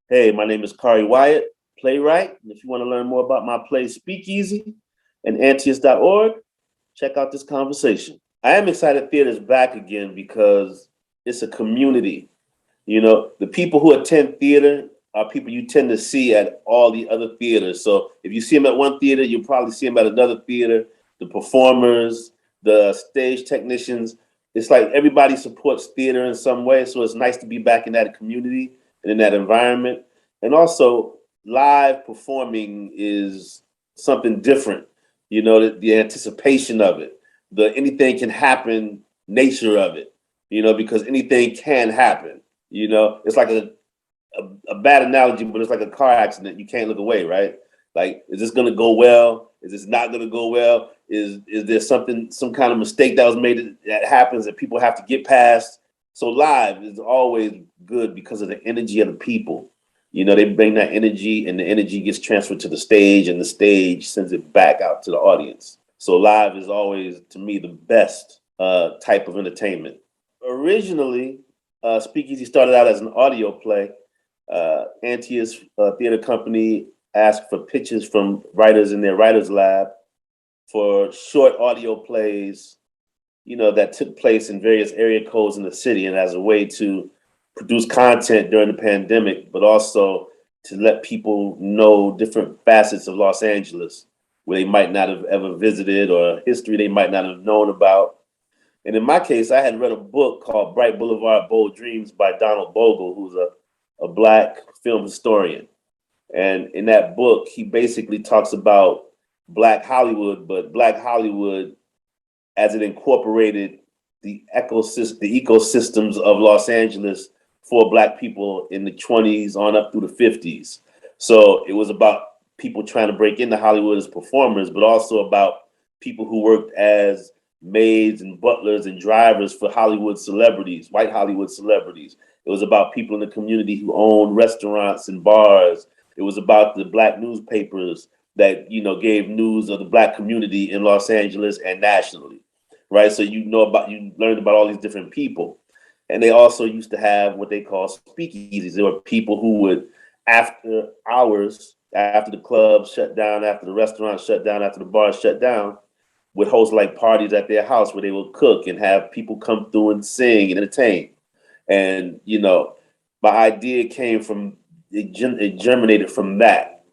Hey, my name is Khari Wyatt, playwright. And if you want to learn more about my play Speakeasy and Antaeus.org, check out this conversation. I am excited theater's back again because it's a community. You know, the people who attend theater are people you tend to see at all the other theaters. So if you see them at one theater, you'll probably see them at another theater. The performers, the stage technicians, it's like everybody supports theater in some way. So it's nice to be back in that community and in that environment. And also, live performing is something different. You know, the anticipation of it, the anything can happen nature of it, you know, because anything can happen. You know, it's like a bad analogy, but it's like a car accident. You can't look away, right? Like, is this going to go well? Is this not going to go well? Is there some kind of mistake that was made that happens that people have to get past? So live is always good because of the energy of the people. You know, they bring that energy, and the energy gets transferred to the stage, and the stage sends it back out to the audience. So live is always, to me, the best type of entertainment. Originally, Speakeasy started out as an audio play. Antaeus Theater Company asked for pitches from writers in their writers lab for short audio plays, you know, that took place in various area codes in the city, and as a way to produce content during the pandemic, but also to let people know different facets of Los Angeles where they might not have ever visited, or history they might not have known about. And in my case, I had read a book called Bright Boulevard, Bold Dreams by Donald Bogle, who's a Black film historian. And in that book, he basically talks about Black Hollywood, but Black Hollywood as it incorporated the ecosystems of Los Angeles for Black people in the 20s on up through the 50s. So it was about people trying to break into Hollywood as performers, but also about people who worked as maids and butlers and drivers for Hollywood celebrities, white Hollywood celebrities. It was about people in the community who owned restaurants and bars. It was about the Black newspapers that, you know, gave news of the Black community in Los Angeles and nationally, right? So you learned about all these different people. And they also used to have what they call speakeasies. There were people who would, after hours, after the clubs shut down, after the restaurants shut down, after the bars shut down, would host like parties at their house where they would cook and have people come through and sing and entertain. And, you know, my idea came from, it germinated from that.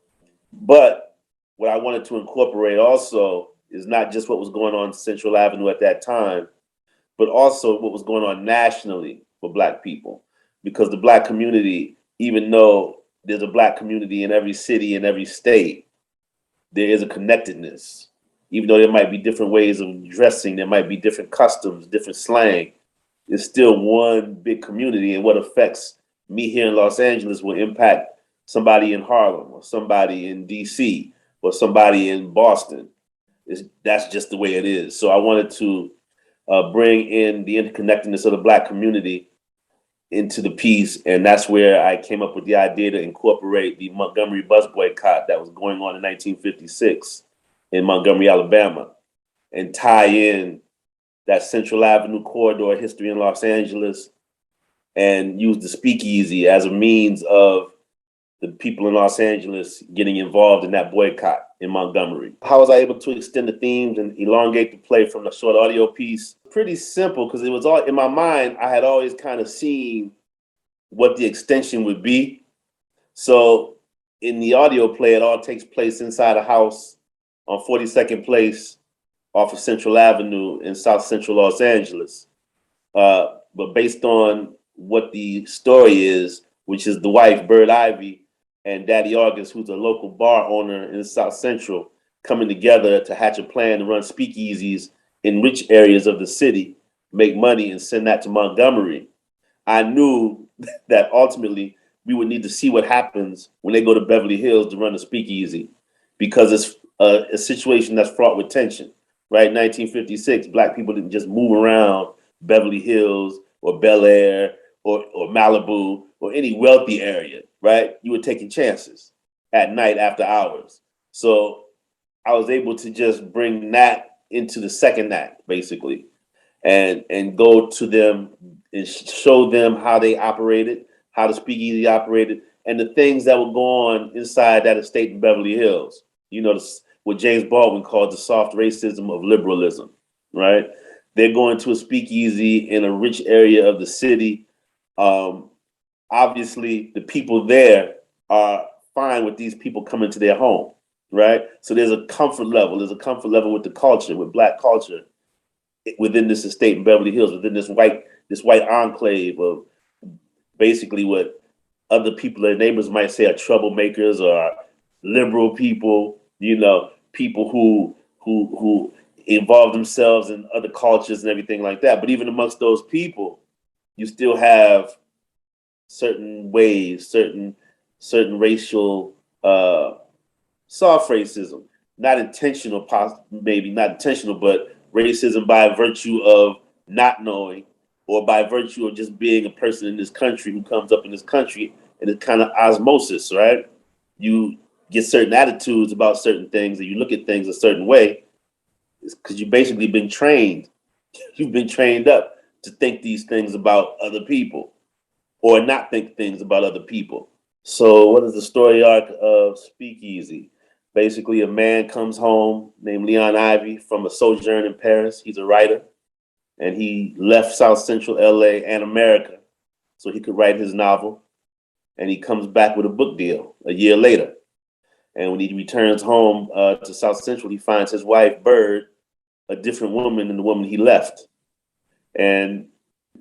But what I wanted to incorporate also is not just what was going on Central Avenue at that time, but also what was going on nationally for Black people. Because the Black community, even though there's a Black community in every city, in every state, there is a connectedness. Even though there might be different ways of dressing, there might be different customs, different slang, it's still one big community. And what affects me here in Los Angeles will impact somebody in Harlem or somebody in DC or somebody in Boston. That's just the way it is. So I wanted to bring in the interconnectedness of the Black community into the piece. And that's where I came up with the idea to incorporate the Montgomery bus boycott that was going on in 1956 in Montgomery, Alabama, and tie in that Central Avenue corridor history in Los Angeles, and use the speakeasy as a means of the people in Los Angeles getting involved in that boycott in Montgomery. How was I able to extend the themes and elongate the play from the short audio piece? Pretty simple, because it was all in my mind. I had always kind of seen what the extension would be. So in the audio play, it all takes place inside a house on 42nd Place off of Central Avenue in South Central Los Angeles. But based on what the story is, which is the wife, Bird Ivy, and Daddy August, who's a local bar owner in South Central, coming together to hatch a plan to run speakeasies in rich areas of the city, make money, and send that to Montgomery. I knew that ultimately we would need to see what happens when they go to Beverly Hills to run a speakeasy, because it's a situation that's fraught with tension, right? 1956, Black people didn't just move around Beverly Hills or Bel Air or Malibu or any wealthy area, right? You were taking chances at night after hours. So I was able to just bring that into the second act, basically, and go to them and show them how they operated, how the speakeasy operated, and the things that would go on inside that estate in Beverly Hills. You know, what James Baldwin called the soft racism of liberalism, right? They're going to a speakeasy in a rich area of the city. Obviously, the people there are fine with these people coming to their home, right? So there's a comfort level. There's a comfort level with the culture, with Black culture, within this estate in Beverly Hills, within this white enclave of basically what other people, their neighbors might say are troublemakers or liberal people, you know, people who involve themselves in other cultures and everything like that. But even amongst those people, you still have certain ways, certain racial soft racism, not intentional, maybe not intentional, but racism by virtue of not knowing, or by virtue of just being a person in this country who comes up in this country, and it's kind of osmosis, right? You get certain attitudes about certain things, and you look at things a certain way, because you've basically been trained. You've been trained up to think these things about other people, or not think things about other people. So what is the story arc of Speakeasy? Basically, a man comes home named Leon Ivy from a sojourn in Paris. He's a writer, and he left South Central LA and America so he could write his novel. And he comes back with a book deal a year later. And when he returns home to South Central, he finds his wife, Bird, a different woman than the woman he left. And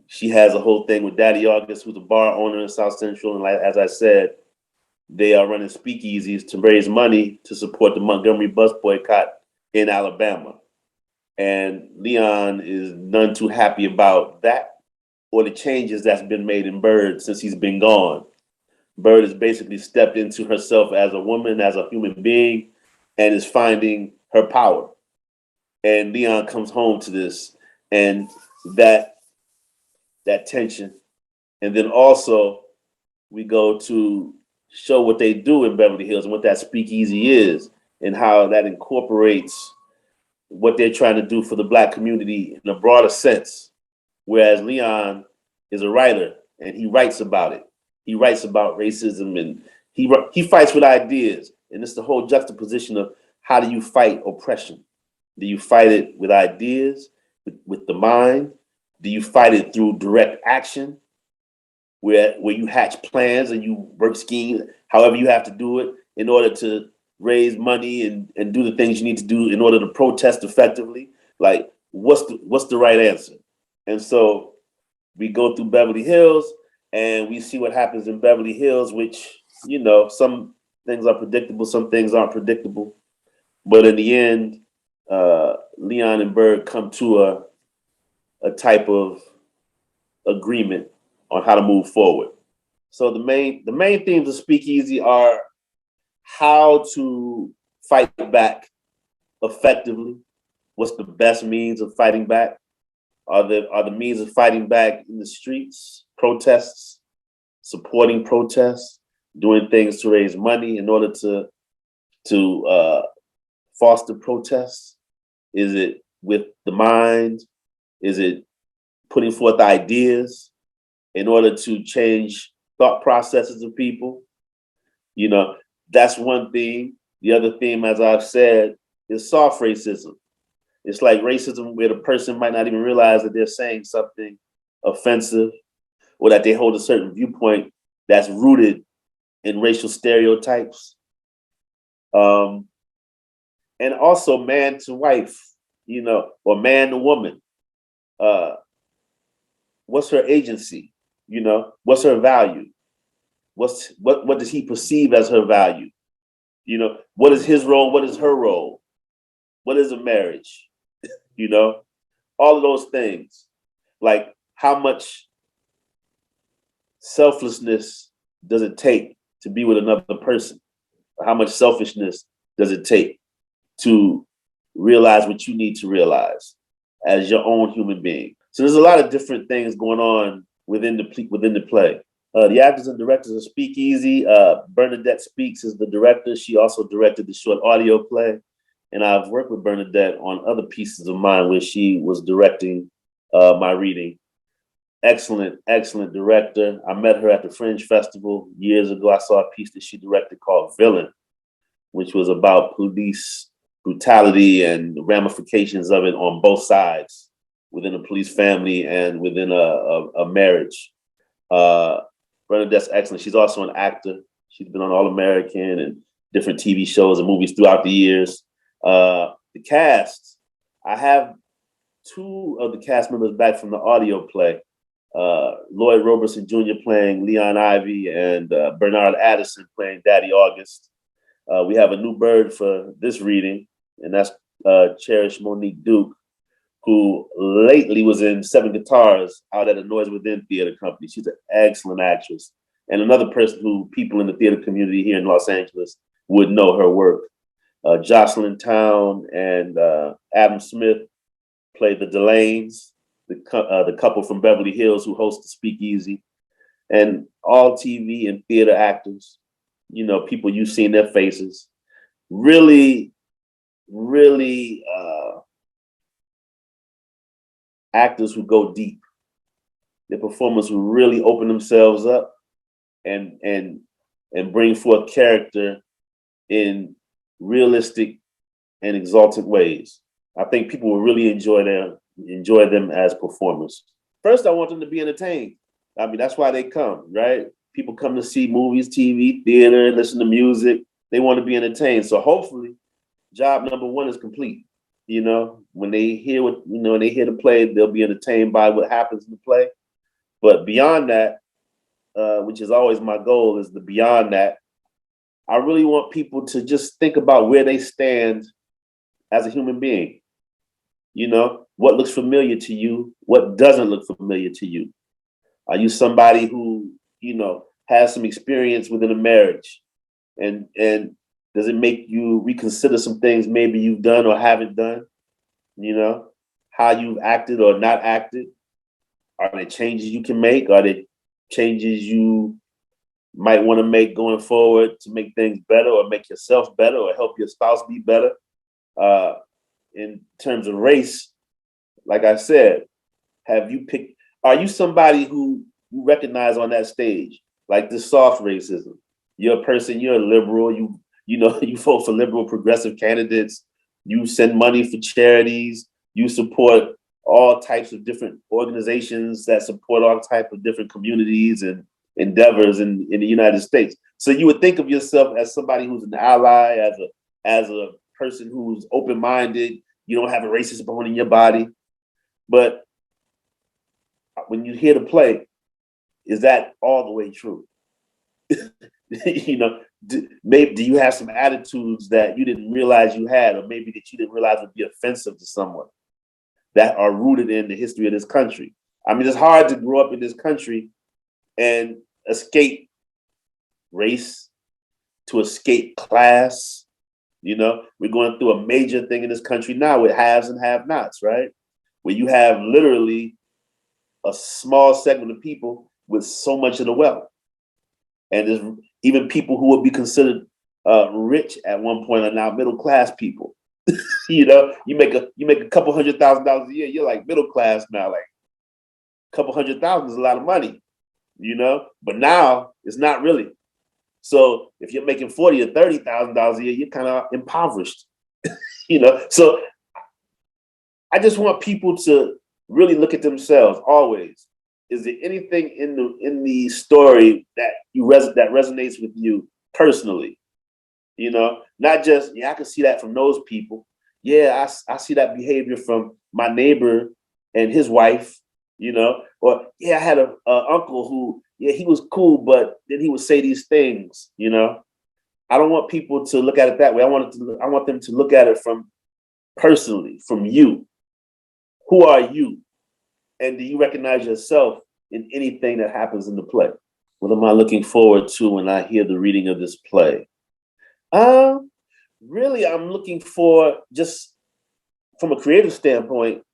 she has a whole thing with Daddy August, who's a bar owner in South Central. And like, as I said, they are running speakeasies to raise money to support the Montgomery bus boycott in Alabama. And Leon is none too happy about that or the changes that's been made in Bird since he's been gone. Bird has basically stepped into herself as a woman, as a human being, and is finding her power. And Leon comes home to this, and that tension. And then also we go to show what they do in Beverly Hills and what that speakeasy is, and how that incorporates what they're trying to do for the Black community in a broader sense. Whereas Leon is a writer, and he writes about it. He writes about racism, and he fights with ideas. And it's the whole juxtaposition of how do you fight oppression? Do you fight it with ideas, with the mind? Do you fight it through direct action, where you hatch plans and you work schemes, however you have to do it in order to raise money and do the things you need to do in order to protest effectively? Like, what's the right answer? And so we go through Beverly Hills, and we see what happens in Beverly Hills, which, you know, some things are predictable, some things aren't predictable. But in the end, Leon and Bird come to a type of agreement on how to move forward. So the main themes of Speakeasy are how to fight back effectively. What's the best means of fighting back? Are the means of fighting back in the streets, protests, supporting protests, doing things to raise money in order to foster protests? Is it with the mind? Is it putting forth ideas in order to change thought processes of people? You know, that's one theme. The other theme, as I've said, is soft racism. It's like racism where the person might not even realize that they're saying something offensive, or that they hold a certain viewpoint that's rooted in racial stereotypes. And also man to wife, you know, or man to woman. What's her agency? You know, what's her value? What does he perceive as her value? You know, what is his role? What is her role? What is a marriage? You know, all of those things. Like, how much selflessness does it take to be with another person? Or how much selfishness does it take to realize what you need to realize as your own human being? So there's a lot of different things going on within the play. The actors and directors of Speakeasy, Bernadette Speaks is the director. She also directed the short audio play. And I've worked with Bernadette on other pieces of mine where she was directing my reading. excellent director. I met her at the Fringe Festival years ago. I saw a piece that she directed called Villain, which was about police brutality and the ramifications of it on both sides, within a police family and within a marriage. Bernadette's excellent. She's also an actor. She's been on All American and different TV shows and movies throughout the years. The cast, I have two of the cast members back from the audio play. Lloyd Roberson Jr. playing Leon Ivy and Bernard Addison playing Daddy August. We have a new bird for this reading, and that's Cherish Monique Duke, who lately was in Seven Guitars out at the Noise Within Theater Company. She's an excellent actress, and another person who people in the theater community here in Los Angeles would know her work. Jocelyn Town and Adam Smith played the Delanes, the couple from Beverly Hills who host the Speakeasy, and all TV and theater actors, you know, people you've seen their faces. Really actors who go deep. The performers who really open themselves up and bring forth character in realistic and exalted ways. I think people will really enjoy them as performers. First, I want them to be entertained. I mean, that's why they come, right? People come to see movies, TV, theater, listen to music. They want to be entertained. So hopefully, job number one is complete. You know, when they hear when they hear the play, they'll be entertained by what happens in the play. But beyond that, which is always my goal, is the beyond that. I really want people to just think about where they stand as a human being. You know, what looks familiar to you? What doesn't look familiar to you? Are you somebody who, you know, has some experience within a marriage? And does it make you reconsider some things maybe you've done or haven't done? You know, how you've acted or not acted? Are there changes you can make? Are there changes you might want to make going forward to make things better or make yourself better or help your spouse be better? In terms of race, like I said, are you somebody who you recognize on that stage, like this soft racism? You're a person, you're a liberal, you know, you vote for liberal progressive candidates, you send money for charities, you support all types of different organizations that support all types of different communities and endeavors in the United States. So you would think of yourself as somebody who's an ally, as a person who's open-minded, you don't have a racist bone in your body. But when you hear the play, is that all the way true? You know, do you have some attitudes that you didn't realize you had, or maybe that you didn't realize would be offensive to someone, that are rooted in the history of this country? I mean, it's hard to grow up in this country and escape race, to escape class. You know, we're going through a major thing in this country now with haves and have-nots, right? Where you have literally a small segment of people with so much of the wealth. And there's even people who would be considered rich at one point are now middle class people. You know, you make a couple $100,000 a year, you're like middle class now. Like a couple $100,000 is a lot of money, you know. But now it's not really. So if you're making $40,000 or $30,000 a year, you're kind of impoverished, you know. So I just want people to really look at themselves always. Is there anything in the story that resonates with you personally? You know, not just, yeah, I can see that from those people. Yeah, I see that behavior from my neighbor and his wife, you know, or yeah, I had a uncle who, yeah, he was cool, but then he would say these things, you know. I don't want people to look at it that way. I want them to look at it from personally, from you. Who are you? And do you recognize yourself in anything that happens in the play? What am I looking forward to when I hear the reading of this play? Really, I'm looking for, just from a creative standpoint,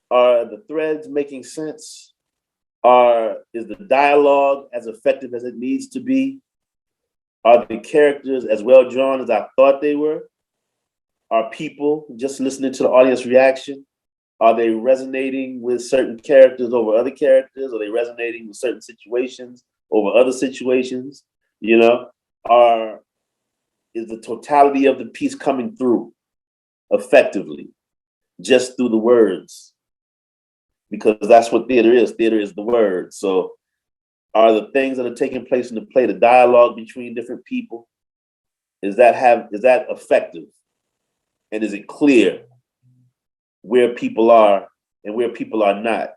are the threads making sense? Is the dialogue as effective as it needs to be? Are the characters as well drawn as I thought they were? Are people just listening to the audience reaction? Are they resonating with certain characters over other characters? Are they resonating with certain situations over other situations? You know, is the totality of the piece coming through effectively just through the words? Because that's what theater is. Theater is the word. So are the things that are taking place in the play, the dialogue between different people, is that effective? And is it clear where people are and where people are not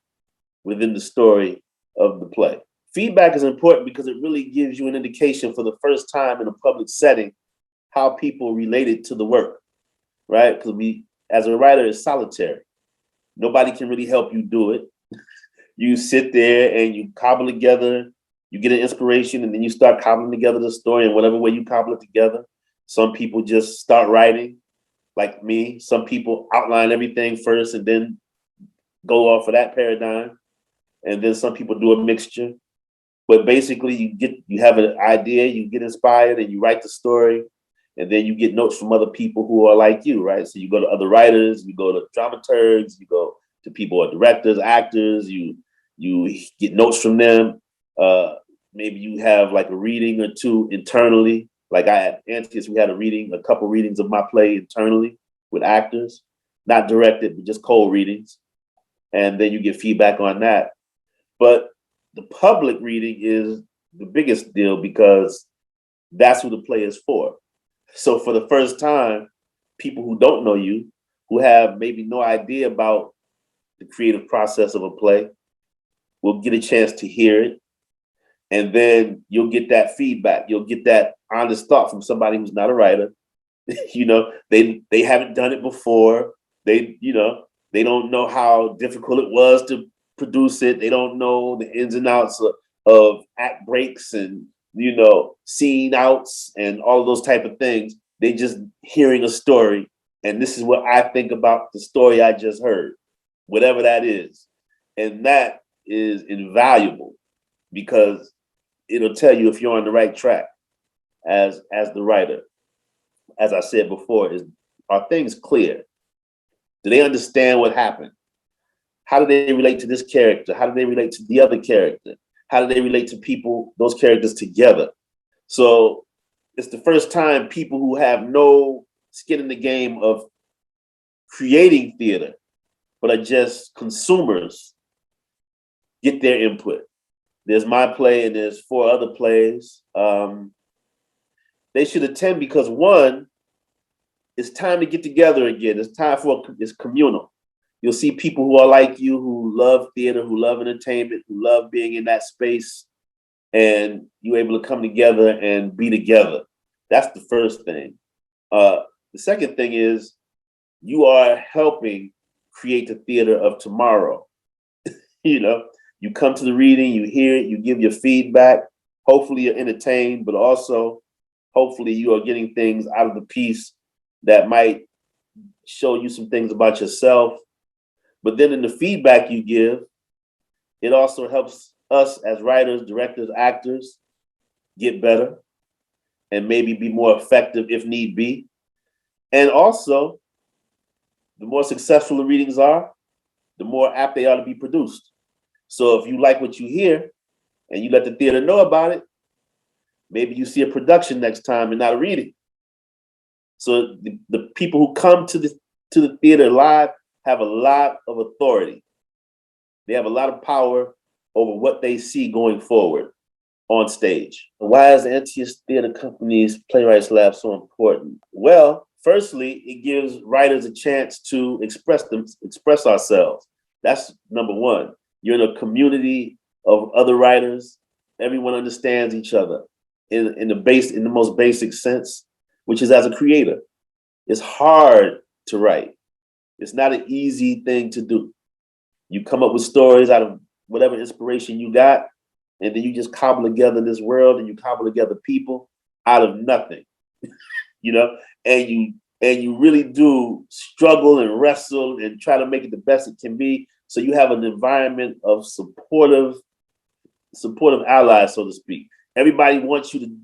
within the story of the play? Feedback is important because it really gives you an indication for the first time in a public setting how people related to the work, right? Because we, as a writer, is solitary. Nobody can really help you do it. You sit there and you cobble together, you get an inspiration, and then you start cobbling together the story in whatever way you cobble it together. Some people just start writing, like me. Some people outline everything first and then go off of that paradigm. And then some people do a mixture. But basically you have an idea, you get inspired, and you write the story. And then you get notes from other people who are like you, right? So you go to other writers, you go to dramaturgs, you go to people who are directors, actors, you get notes from them. Maybe you have like a reading or two internally. Like I at Antaeus, we had a couple readings of my play internally with actors, not directed, but just cold readings. And then you get feedback on that. But the public reading is the biggest deal because that's who the play is for. So for the first time, people who don't know you, who have maybe no idea about the creative process of a play, will get a chance to hear it. And then you'll get that feedback. You'll get that honest thought from somebody who's not a writer. You know, they haven't done it before. They don't know how difficult it was to produce it. They don't know the ins and outs of act breaks and scene outs and all of those type of things. They just hearing a story, and this is what I think about the story I just heard, whatever that is. And that is invaluable because it'll tell you if you're on the right track as the writer. As I said before, are things clear? Do they understand what happened? How do they relate to this character? How do they relate to the other character? How do they relate to people, those characters together? So it's the first time people who have no skin in the game of creating theater, but are just consumers, get their input. There's my play and there's 4 other plays. They should attend because one, it's time to get together again. It's communal. You'll see people who are like you, who love theater, who love entertainment, who love being in that space, and you're able to come together and be together. That's the first thing. The second thing is you are helping create the theater of tomorrow. You come to the reading, you hear it, you give your feedback. Hopefully you're entertained, but also hopefully you are getting things out of the piece that might show you some things about yourself. But then in the feedback you give, it also helps us as writers, directors, actors get better and maybe be more effective if need be. And also, the more successful the readings are, the more apt they are to be produced. So if you like what you hear and you let the theater know about it, maybe you see a production next time and not a reading. So the people who come to the theater live have a lot of authority. They have a lot of power over what they see going forward on stage. Why is the Antaeus Theater Company's Playwrights Lab so important? Well, firstly, it gives writers a chance to express ourselves. That's number one. You're in a community of other writers. Everyone understands each other in the most basic sense, which is as a creator. It's hard to write. It's not an easy thing to do. You come up with stories out of whatever inspiration you got, and then you just cobble together this world and you cobble together people out of nothing, and you really do struggle and wrestle and try to make it the best it can be. So you have an environment of supportive allies, so to speak. Everybody wants you to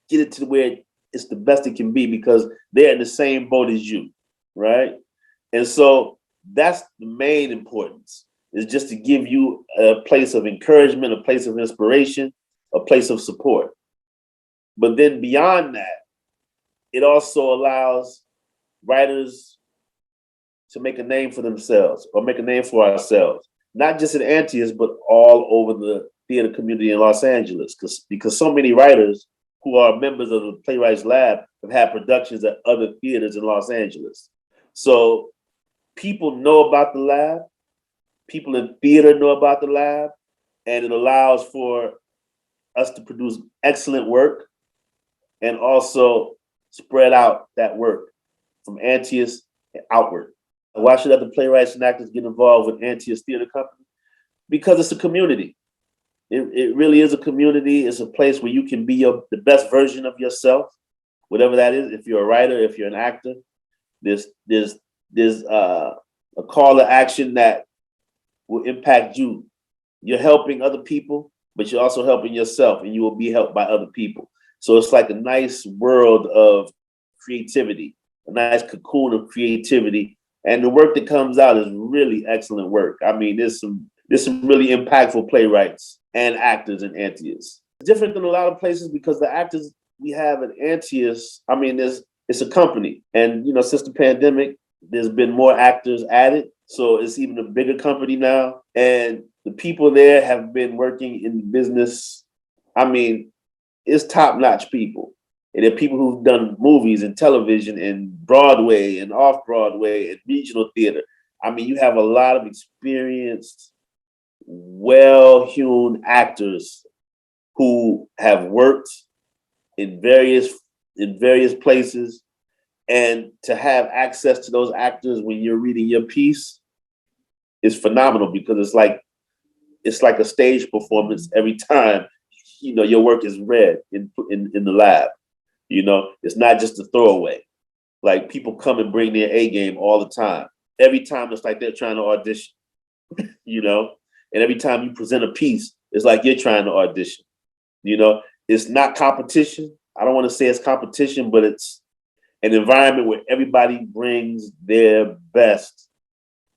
get it to where it's the best it can be because they're in the same boat as you, right? And so That's the main importance, is just to give you a place of encouragement, a place of inspiration, a place of support. But then beyond that, it also allows writers to make a name for themselves or make a name for ourselves, not just in Antaeus, but all over the theater community in Los Angeles, because so many writers who are members of the Playwrights Lab have had productions at other theaters in Los Angeles. So people know about the lab, people in theater know about the lab, and it allows for us to produce excellent work and also spread out that work from Antaeus and outward. Why should other playwrights and actors get involved with Antaeus Theater Company? Because it's a community. It really is a community. It's a place where you can be the best version of yourself, whatever that is. If you're a writer, if you're an actor, there's a call to action that will impact you. You're helping other people, but you're also helping yourself, and you will be helped by other people. So it's like a nice world of creativity, a nice cocoon of creativity. And the work that comes out is really excellent work. I mean, there's some really impactful playwrights and actors in Antaeus. It's different than a lot of places because the actors we have at Antaeus, I mean, it's a company. And, since the pandemic, there's been more actors added. So it's even a bigger company now. And the people there have been working in the business. I mean, it's top-notch people. And they're people who've done movies and television and Broadway and off-Broadway and regional theater. I mean, you have a lot of experienced, well-hewn actors who have worked in various places. And to have access to those actors when you're reading your piece is phenomenal, because it's like a stage performance every time your work is read in the lab. It's not just a throwaway. Like, people come and bring their A game all the time. Every time it's like they're trying to audition, and every time you present a piece, it's like you're trying to audition. It's not competition. I don't want to say it's competition, but it's an environment where everybody brings their best,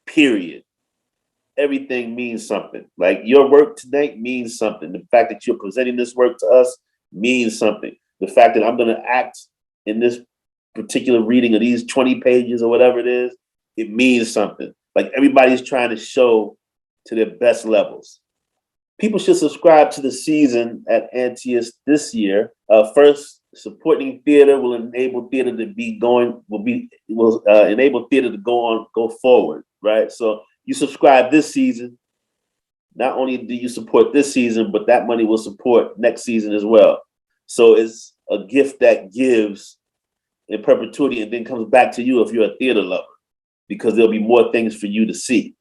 period. Everything means something. Like, your work tonight means something. The fact that you're presenting this work to us means something. The fact that I'm going to act in this particular reading of these 20 pages or whatever it is, it means something. Like, everybody's trying to show to their best levels. People should subscribe to the season at Antaeus this year. First, supporting theater will enable theater to enable theater to go forward, right? So you subscribe this season. Not only do you support this season, but that money will support next season as well. So it's a gift that gives in perpetuity and then comes back to you if you're a theater lover, because there'll be more things for you to see.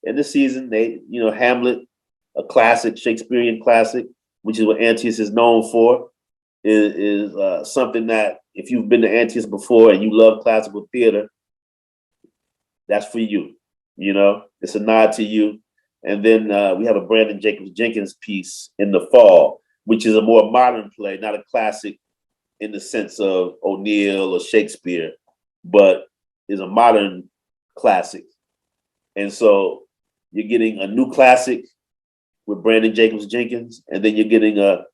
In this season, Hamlet, a classic, Shakespearean classic, which is what Antaeus is known for, is something that if you've been to Antaeus before and you love classical theater, that's for you. It's a nod to you. And then we have a Brandon Jacobs Jenkins piece in the fall, which is a more modern play, not a classic in the sense of O'Neill or Shakespeare, but is a modern classic. And so you're getting a new classic with Brandon Jacobs Jenkins, and then you're getting a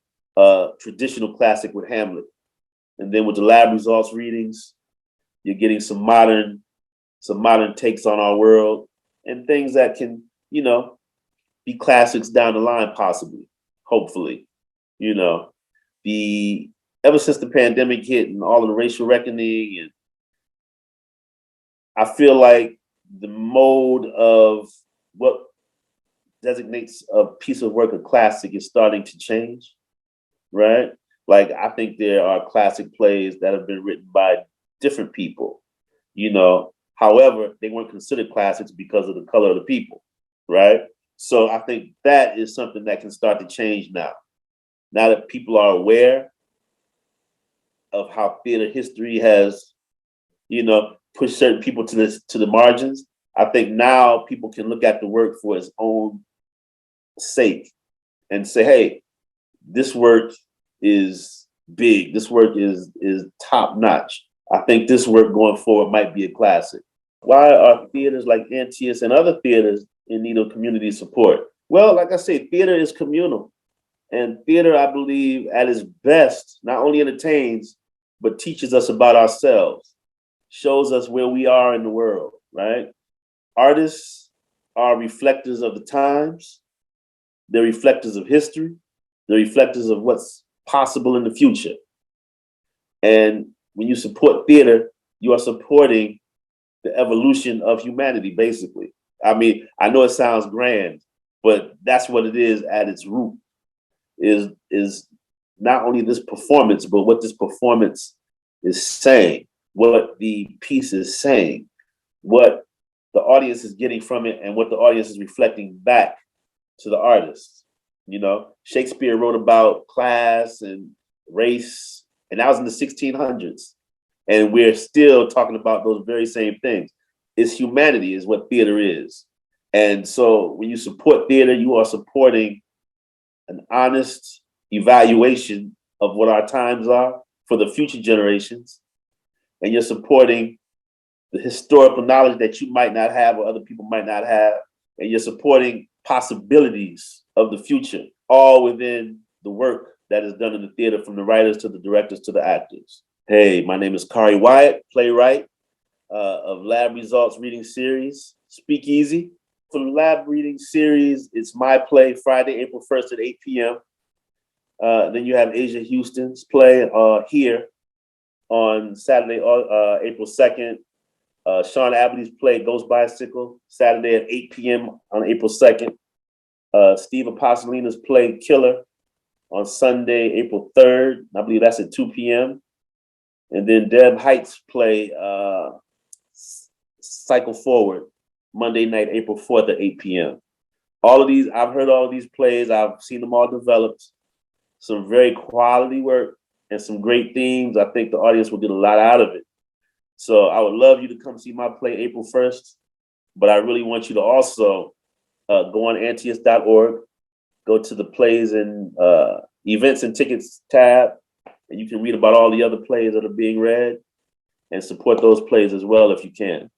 traditional classic with Hamlet. And then with the lab results readings, you're getting some modern takes on our world and things that can, be classics down the line, possibly, hopefully. Ever since the pandemic hit and all of the racial reckoning, and I feel like the mode of what designates a piece of work a classic is starting to change, right? Like, I think there are classic plays that have been written by different people, however, they weren't considered classics because of the color of the people, right? So I think that is something that can start to change now. Now that people are aware of how theater history has, pushed certain people to the margins, I think now people can look at the work for its own sake and say, hey, this work is big. This work is top notch. I think this work going forward might be a classic. Why are theaters like Antaeus and other theaters in need of community support? Well, like I say, theater is communal. And theater, I believe, at its best, not only entertains, but teaches us about ourselves, shows us where we are in the world, right? Artists are reflectors of the times. They're reflectors of history. They're reflectors of what's possible in the future. And when you support theater, you are supporting the evolution of humanity, basically. I mean, I know it sounds grand, but that's what it is at its root, is not only this performance, but what this performance is saying, what the piece is saying, what the audience is getting from it, and what the audience is reflecting back to the artist. You know, Shakespeare wrote about class and race, and that was in the 1600s. And we're still talking about those very same things. It's humanity is what theater is. And so when you support theater, you are supporting an honest evaluation of what our times are for the future generations. And you're supporting the historical knowledge that you might not have or other people might not have. And you're supporting possibilities of the future, all within the work that is done in the theater, from the writers to the directors to the actors. Hey, my name is Khari Wyatt, playwright of Lab Results Reading Series, Speakeasy. For the Lab Reading Series, it's my play, Friday, April 1st at 8 p.m. Then you have Asia Houston's play here on Saturday, April 2nd. Sean Abity's play, Ghost Bicycle, Saturday at 8 p.m. on April 2nd. Steve Apostolina's play, Killer, on Sunday, April 3rd. I believe that's at 2 p.m. And then Deb Height's play, Cycle Forward, Monday night, April 4th at 8 p.m. All of these, I've heard all of these plays. I've seen them all developed. Some very quality work and some great themes. I think the audience will get a lot out of it. So I would love you to come see my play April 1st. But I really want you to also go on Antaeus.org, go to the plays and events and tickets tab, and you can read about all the other plays that are being read and support those plays as well if you can.